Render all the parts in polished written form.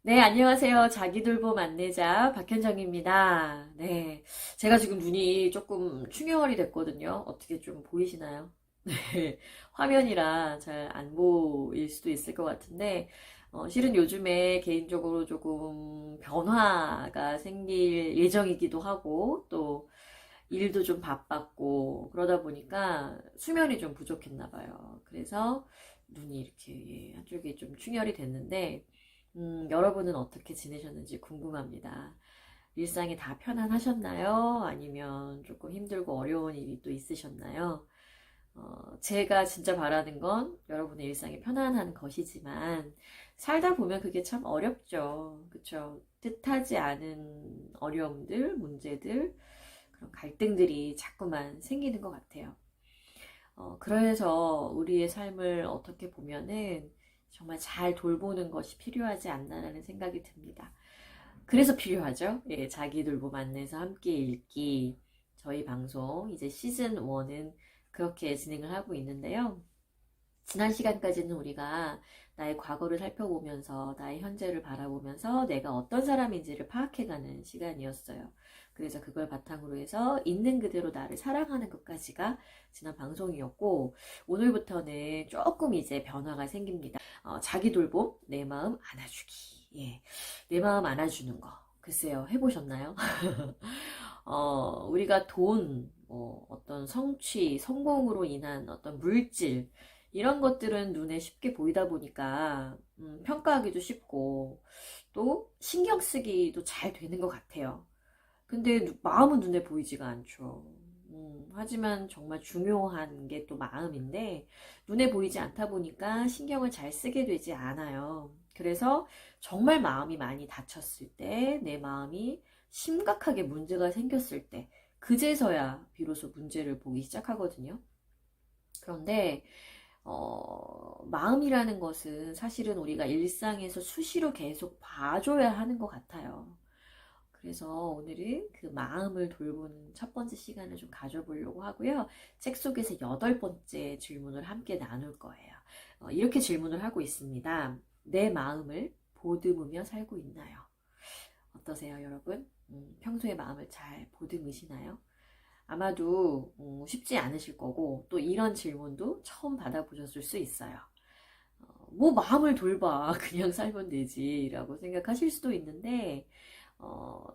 네, 안녕하세요. 자기돌봄 안내자 박현정입니다. 네, 제가 지금 눈이 조금 충혈이 됐거든요. 어떻게 좀 보이시나요? 네, 화면이라 잘 안 보일 수도 있을 것 같은데, 실은 요즘에 개인적으로 조금 변화가 생길 예정이기도 하고, 또 일도 좀 바빴고, 그러다 보니까 수면이 좀 부족했나 봐요. 그래서 눈이 이렇게 한쪽이 좀 충혈이 됐는데, 여러분은 어떻게 지내셨는지 궁금합니다. 일상이 다 편안하셨나요? 아니면 조금 힘들고 어려운 일이 또 있으셨나요? 제가 진짜 바라는 건 여러분의 일상이 편안한 것이지만, 살다 보면 그게 참 어렵죠. 그쵸? 뜻하지 않은 어려움들, 문제들, 그런 갈등들이 자꾸만 생기는 것 같아요. 그래서 우리의 삶을 어떻게 보면은 정말 잘 돌보는 것이 필요하지 않나라는 생각이 듭니다. 그래서 필요하죠. 예, 자기 돌봄 안내서 함께 읽기. 저희 방송 이제 시즌 1은 그렇게 진행을 하고 있는데요. 지난 시간까지는 우리가 나의 과거를 살펴보면서 나의 현재를 바라보면서 내가 어떤 사람인지를 파악해가는 시간이었어요. 그래서 그걸 바탕으로 해서 있는 그대로 나를 사랑하는 것까지가 지난 방송이었고, 오늘부터는 조금 이제 변화가 생깁니다. 자기 돌봄, 내 마음 안아주기. 예, 내 마음 안아주는 거. 글쎄요, 해보셨나요? 우리가 돈, 어떤 성취, 성공으로 인한 어떤 물질, 이런 것들은 눈에 쉽게 보이다 보니까, 평가하기도 쉽고, 또 신경 쓰기도 잘 되는 것 같아요. 근데 마음은 눈에 보이지가 않죠. 하지만 정말 중요한 게 또 마음인데, 눈에 보이지 않다 보니까 신경을 잘 쓰게 되지 않아요. 그래서 정말 마음이 많이 다쳤을 때, 내 마음이 심각하게 문제가 생겼을 때, 그제서야 비로소 문제를 보기 시작하거든요. 그런데, 마음이라는 것은 사실은 우리가 일상에서 수시로 계속 봐줘야 하는 것 같아요. 그래서 오늘은 그 마음을 돌보는 첫 번째 시간을 좀 가져보려고 하고요. 책 속에서 여덟 번째 질문을 함께 나눌 거예요. 이렇게 질문을 하고 있습니다. 내 마음을 보듬으며 살고 있나요? 어떠세요, 여러분? 평소에 마음을 잘 보듬으시나요? 아마도 쉽지 않으실 거고, 또 이런 질문도 처음 받아보셨을 수 있어요. 뭐 마음을 돌봐. 그냥 살면 되지. 라고 생각하실 수도 있는데,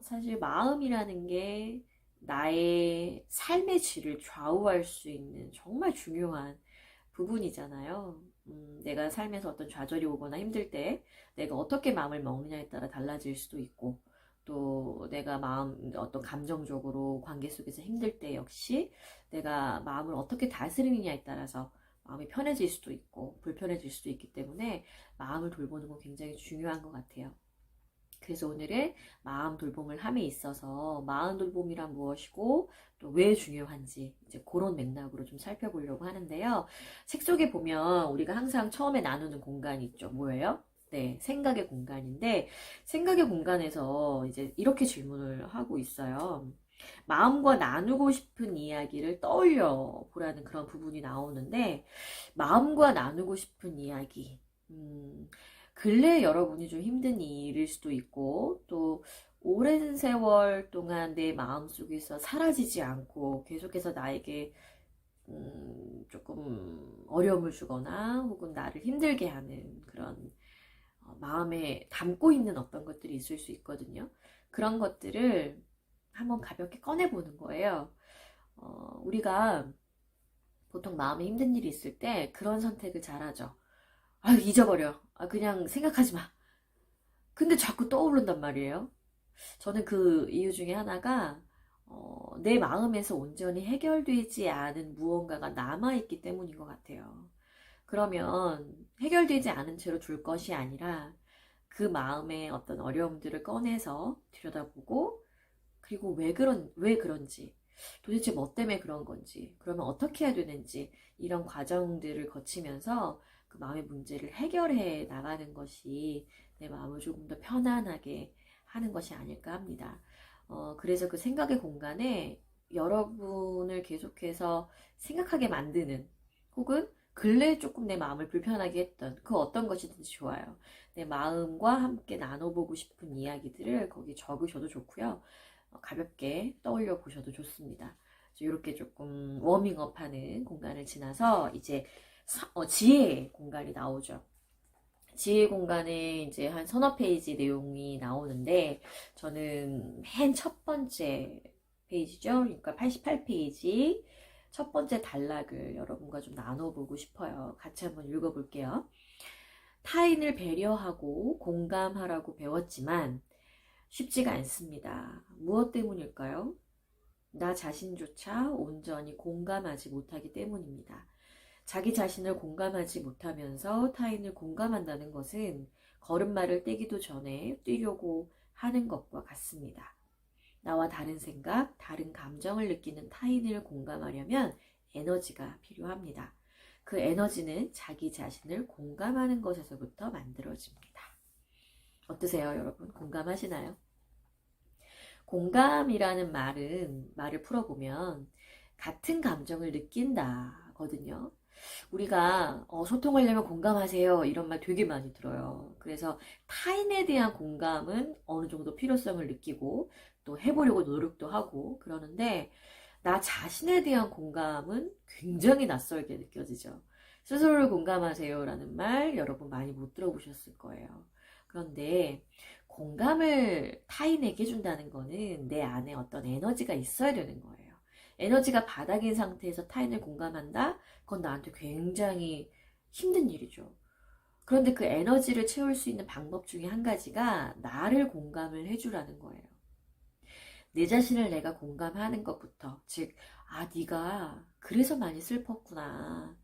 사실 마음이라는 게 나의 삶의 질을 좌우할 수 있는 정말 중요한 부분이잖아요. 내가 삶에서 어떤 좌절이 오거나 힘들 때 내가 어떻게 마음을 먹느냐에 따라 달라질 수도 있고, 또 내가 어떤 감정적으로 관계 속에서 힘들 때 역시 내가 마음을 어떻게 다스리느냐에 따라서 마음이 편해질 수도 있고 불편해질 수도 있기 때문에 마음을 돌보는 건 굉장히 중요한 것 같아요. 그래서 오늘은 마음 돌봄을 함에 있어서 마음 돌봄이란 무엇이고 또 왜 중요한지 이제 그런 맥락으로 좀 살펴보려고 하는데요. 책 속에 보면 우리가 항상 처음에 나누는 공간이 있죠. 뭐예요? 네, 생각의 공간인데 생각의 공간에서 이제 이렇게 질문을 하고 있어요. 마음과 나누고 싶은 이야기를 떠올려 보라는 그런 부분이 나오는데 마음과 나누고 싶은 이야기. 근래 여러분이 좀 힘든 일일 수도 있고, 또 오랜 세월 동안 내 마음속에서 사라지지 않고 계속해서 나에게 조금 어려움을 주거나 혹은 나를 힘들게 하는 그런 마음에 담고 있는 어떤 것들이 있을 수 있거든요. 그런 것들을 한번 가볍게 꺼내보는 거예요. 우리가 보통 마음에 힘든 일이 있을 때 그런 선택을 잘하죠. 아, 잊어버려. 아, 그냥 생각하지 마. 근데 자꾸 떠오른단 말이에요. 저는 그 이유 중에 하나가 내 마음에서 온전히 해결되지 않은 무언가가 남아있기 때문인 것 같아요. 그러면 해결되지 않은 채로 둘 것이 아니라 그 마음의 어떤 어려움들을 꺼내서 들여다보고 그리고 왜 그런지 도대체 뭐 때문에 그런 건지 그러면 어떻게 해야 되는지 이런 과정들을 거치면서 그 마음의 문제를 해결해 나가는 것이 내 마음을 조금 더 편안하게 하는 것이 아닐까 합니다. 그래서 그 생각의 공간에 여러분을 계속해서 생각하게 만드는 혹은 근래에 조금 내 마음을 불편하게 했던 그 어떤 것이든지 좋아요. 내 마음과 함께 나눠보고 싶은 이야기들을 거기 적으셔도 좋고요. 가볍게 떠올려 보셔도 좋습니다. 이렇게 조금 워밍업하는 공간을 지나서 이제 지혜 공간이 나오죠. 지혜 공간에 이제 한 서너 페이지 내용이 나오는데 저는 맨 첫 번째 페이지죠. 그러니까 88페이지 첫 번째 단락을 여러분과 좀 나눠보고 싶어요. 같이 한번 읽어볼게요. 타인을 배려하고 공감하라고 배웠지만 쉽지가 않습니다. 무엇 때문일까요? 나 자신조차 온전히 공감하지 못하기 때문입니다. 자기 자신을 공감하지 못하면서 타인을 공감한다는 것은 걸음마를 떼기도 전에 뛰려고 하는 것과 같습니다. 나와 다른 생각, 다른 감정을 느끼는 타인을 공감하려면 에너지가 필요합니다. 그 에너지는 자기 자신을 공감하는 것에서부터 만들어집니다. 어떠세요, 여러분? 공감하시나요? 공감이라는 말을 풀어보면 같은 감정을 느낀다거든요. 우리가 소통하려면 공감하세요 이런 말 되게 많이 들어요. 그래서 타인에 대한 공감은 어느 정도 필요성을 느끼고 또 해보려고 노력도 하고 그러는데 나 자신에 대한 공감은 굉장히 낯설게 느껴지죠. 스스로를 공감하세요 라는 말 여러분 많이 못 들어보셨을 거예요. 그런데 공감을 타인에게 준다는 거는 내 안에 어떤 에너지가 있어야 되는 거예요. 에너지가 바닥인 상태에서 타인을 공감한다? 그건 나한테 굉장히 힘든 일이죠. 그런데 그 에너지를 채울 수 있는 방법 중에 한 가지가 나를 공감을 해주라는 거예요. 내 자신을 내가 공감하는 것부터, 즉, 네가 그래서 많이 슬펐구나.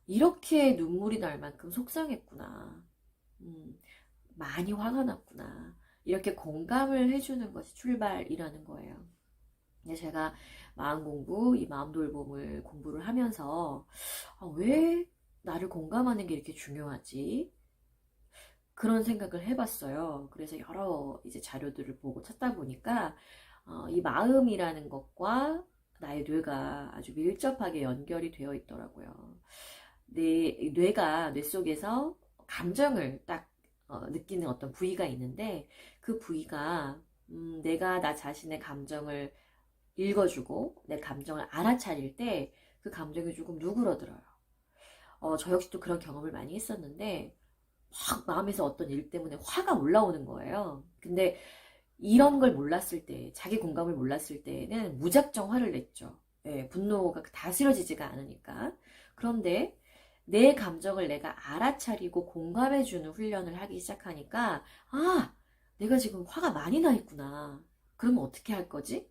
이렇게 눈물이 날 만큼 속상했구나. 많이 화가 났구나. 이렇게 공감을 해주는 것이 출발이라는 거예요. 제가 마음 공부, 이 마음 돌봄을 공부를 하면서 왜 나를 공감하는 게 이렇게 중요하지? 그런 생각을 해봤어요. 그래서 여러 이제 자료들을 보고 찾다 보니까 이 마음이라는 것과 나의 뇌가 아주 밀접하게 연결이 되어 있더라고요. 뇌 속에서 감정을 딱 느끼는 어떤 부위가 있는데 그 부위가 내가 나 자신의 감정을 읽어주고 내 감정을 알아차릴 때 그 감정이 조금 누그러들어요. 저 역시도 그런 경험을 많이 했었는데 확 마음에서 어떤 일 때문에 화가 올라오는 거예요. 근데 이런 걸 몰랐을 때, 자기 공감을 몰랐을 때에는 무작정 화를 냈죠. 예, 분노가 다스려지지가 않으니까. 그런데 내 감정을 내가 알아차리고 공감해주는 훈련을 하기 시작하니까 내가 지금 화가 많이 나 있구나. 그러면 어떻게 할 거지?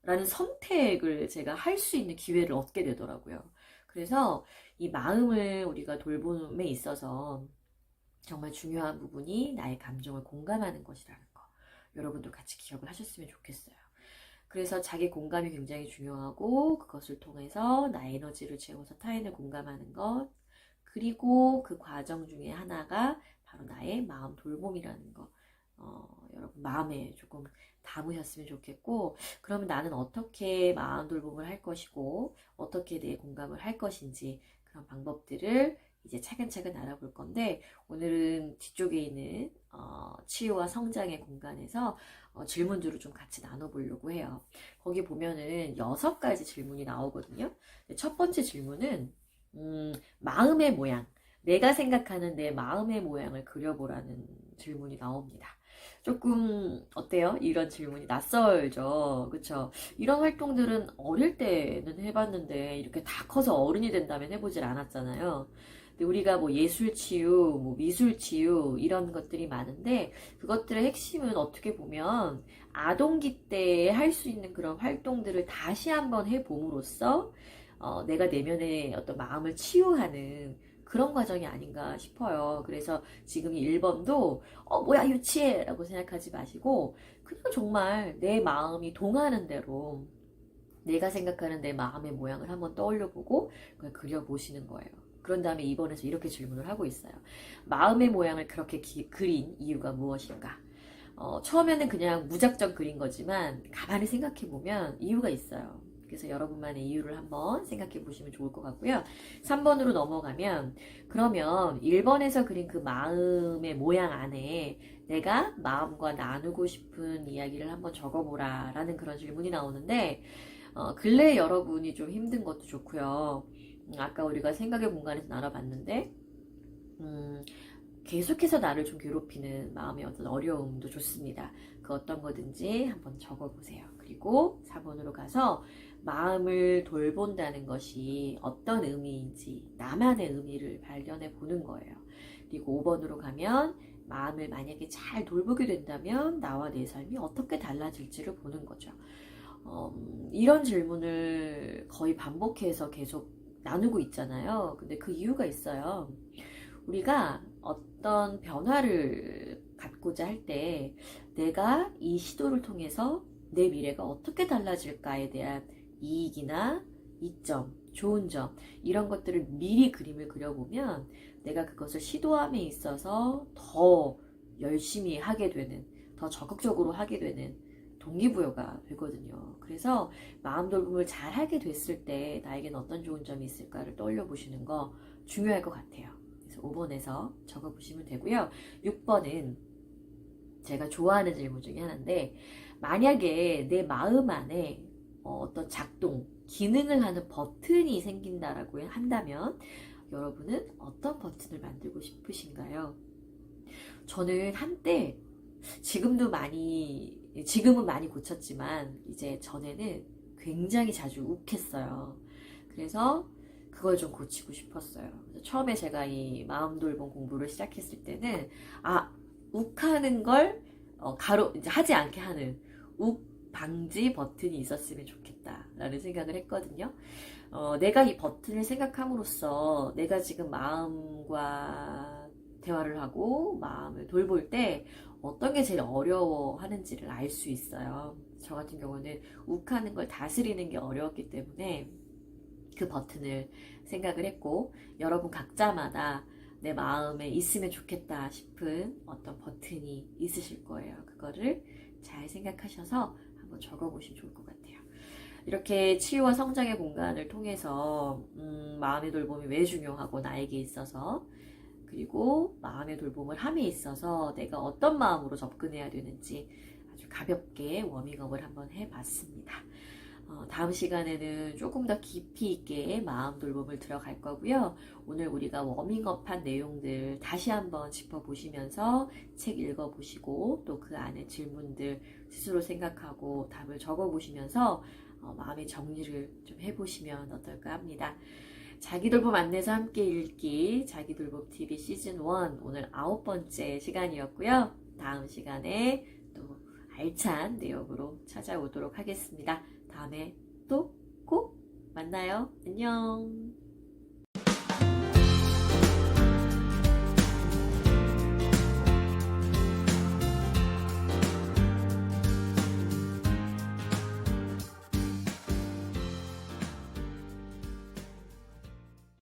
라는 선택을 제가 할 수 있는 기회를 얻게 되더라고요. 그래서 이 마음을 우리가 돌봄에 있어서 정말 중요한 부분이 나의 감정을 공감하는 것이라는 거. 여러분도 같이 기억을 하셨으면 좋겠어요. 그래서 자기 공감이 굉장히 중요하고 그것을 통해서 나의 에너지를 채워서 타인을 공감하는 것. 그리고 그 과정 중에 하나가 바로 나의 마음 돌봄이라는 거. 여러분 마음에 조금 담으셨으면 좋겠고 그러면 나는 어떻게 마음 돌봄을 할 것이고 어떻게 내 공감을 할 것인지 그런 방법들을 이제 차근차근 알아볼 건데 오늘은 뒤쪽에 있는 치유와 성장의 공간에서 질문들을 좀 같이 나눠보려고 해요. 거기 보면은 6가지 질문이 나오거든요. 첫 번째 질문은 마음의 모양, 내가 생각하는 내 마음의 모양을 그려보라는 질문이 나옵니다. 조금 어때요? 이런 질문이 낯설죠. 그쵸? 이런 활동들은 어릴 때는 해봤는데 이렇게 다 커서 어른이 된다면 해보질 않았잖아요. 근데 우리가 뭐 예술치유, 뭐 미술치유 이런 것들이 많은데 그것들의 핵심은 어떻게 보면 아동기 때 할 수 있는 그런 활동들을 다시 한번 해봄으로써 내가 내면의 어떤 마음을 치유하는 그런 과정이 아닌가 싶어요. 그래서 지금 이 1번도 뭐야 유치해 라고 생각하지 마시고 그냥 정말 내 마음이 동하는 대로 내가 생각하는 내 마음의 모양을 한번 떠올려보고 그걸 그려보시는 거예요. 그런 다음에 2번에서 이렇게 질문을 하고 있어요. 마음의 모양을 그렇게 그린 이유가 무엇일까? 처음에는 그냥 무작정 그린 거지만 가만히 생각해보면 이유가 있어요. 그래서 여러분만의 이유를 한번 생각해 보시면 좋을 것 같고요. 3번으로 넘어가면 그러면 1번에서 그린 그 마음의 모양 안에 내가 마음과 나누고 싶은 이야기를 한번 적어보라 라는 그런 질문이 나오는데 근래에 여러분이 좀 힘든 것도 좋고요. 아까 우리가 생각의 공간에서 나눠봤는데 계속해서 나를 좀 괴롭히는 마음의 어떤 어려움도 좋습니다. 그 어떤 거든지 한번 적어보세요. 그리고 4번으로 가서 마음을 돌본다는 것이 어떤 의미인지 나만의 의미를 발견해 보는 거예요. 그리고 5번으로 가면 마음을 만약에 잘 돌보게 된다면 나와 내 삶이 어떻게 달라질지를 보는 거죠. 이런 질문을 거의 반복해서 계속 나누고 있잖아요. 근데 그 이유가 있어요. 우리가 어떤 변화를 갖고자 할 때 내가 이 시도를 통해서 내 미래가 어떻게 달라질까에 대한 이익이나 이점, 좋은 점 이런 것들을 미리 그림을 그려보면 내가 그것을 시도함에 있어서 더 열심히 하게 되는, 더 적극적으로 하게 되는 동기부여가 되거든요. 그래서 마음 돌봄을 잘 하게 됐을 때 나에게는 어떤 좋은 점이 있을까를 떠올려 보시는 거 중요할 것 같아요. 그래서 5번에서 적어 보시면 되고요. 6번은 제가 좋아하는 질문 중에 하나인데 만약에 내 마음 안에 어떤 작동, 기능을 하는 버튼이 생긴다라고 한다면 여러분은 어떤 버튼을 만들고 싶으신가요? 저는 한때 지금은 많이 고쳤지만 이제 전에는 굉장히 자주 욱했어요. 그래서 그걸 좀 고치고 싶었어요. 그래서 처음에 제가 이 마음 돌봄 공부를 시작했을 때는 욱하는 걸 이제 하지 않게 하는 욱 방지 버튼이 있었으면 좋겠다라는 생각을 했거든요. 내가 이 버튼을 생각함으로써 내가 지금 마음과 대화를 하고 마음을 돌볼 때 어떤 게 제일 어려워하는지를 알 수 있어요. 저 같은 경우는 욱하는 걸 다스리는 게 어려웠기 때문에 그 버튼을 생각을 했고 여러분 각자마다 내 마음에 있으면 좋겠다 싶은 어떤 버튼이 있으실 거예요. 그거를 잘 생각하셔서 한번 적어보시면 좋을 것 같아요. 이렇게 치유와 성장의 공간을 통해서 마음의 돌봄이 왜 중요하고 나에게 있어서 그리고 마음의 돌봄을 함에 있어서 내가 어떤 마음으로 접근해야 되는지 아주 가볍게 워밍업을 한번 해봤습니다. 다음 시간에는 조금 더 깊이 있게 마음 돌봄을 들어갈 거고요. 오늘 우리가 워밍업한 내용들 다시 한번 짚어보시면서 책 읽어보시고 또 그 안에 질문들 스스로 생각하고 답을 적어보시면서 마음의 정리를 좀 해보시면 어떨까 합니다. 자기돌봄 안내서 함께 읽기 자기돌봄 TV 시즌 1 오늘 9번째 시간이었고요. 다음 시간에 또 알찬 내용으로 찾아오도록 하겠습니다. 다음에 또 꼭 만나요. 안녕.